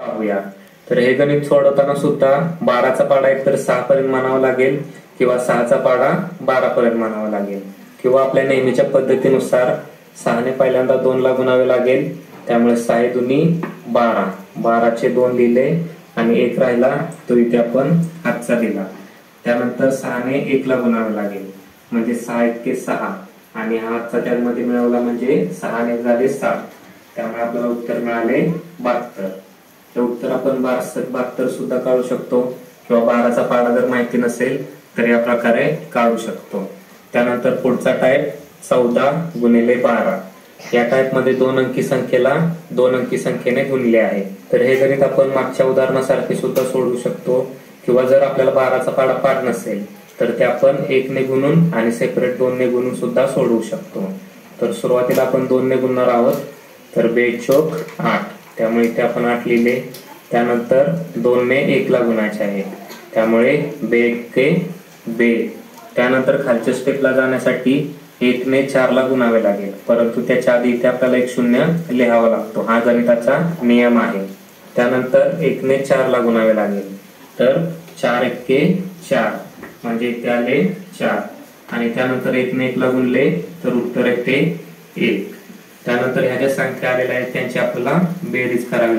पाहूया. तर हे गणित सोडवताना सुद्धा 12चा पाढा एकतर 6 पर्यंत म्हणावा लागेल किंवा 6चा पाढा 12 पर्यंत म्हणावा लागेल, किंवा आपल्या नेहमीच्या पद्धतीनुसार 6 ने पहिल्यांदा 2 ला गुणावे लागेल. त्यामुळे 6 दुनी 12, 12चे 2 लिहिले आणि 1 राहिला तो इथे आपण हातचा दिला. त्यानंतर 6 ने 1 ला गुणावे लागेल म्हणजे 6 1 6 आणि हा हातचा त्यामध्ये मिळवला म्हणजे 6 ने झाले 7. त्यामुळे आपल्याला उत्तर मिळाले 72. हे उत्तर आपण 72 सुद्धा काढू शकतो किंवा 12चा पाढा जर माहिती नसेल तर या प्रकारे काढू शकतो. त्यानंतर पुढचा टाइप 14 गुणिले 12. या टाइप मध्ये 2 अंकी संख्येला 2 अंकी संख्येने गुणले आहे. तर हे गणित आपण मागच्या उदाहरणासारखे सुद्धा सोडवू शकतो, किंवा जर आपल्याला 12चा पाढा पाठ नसेल तर ते आपण 1 ने गुणून आणि सेपरेट 2 ने गुणून सुद्धा सोडवू शकतो. तर सुरुवातीला आपण 2 ने गुणणार आहोत. तर 2 चोक 8, त्यामुळे इथे आपण 8 लिहिले. त्यानंतर 2 ने 1 ला गुणायचे आहे, त्यामुळे 2 1 2. त्यानंतर खालच्या स्टेपला जाण्यासाठी 1 ने 4 ला गुणावे लागेल, परंतु त्याच्या आधी इथे आपल्याला एक शून्य लिहावा लागतो. हा गणिताचा नियम आहे. त्यानंतर 1 ने 4 ला गुणावे लागेल, तर 4 1 4 म्हणजे इथे आले 4. आणि त्यानंतर 1 ने 1 ला गुणले तर उत्तर येते 1. त्यानंतर ह्या ज्या संख्या आलेल्या आहेत त्यांची आपल्याला बेरीज करावी लागेल.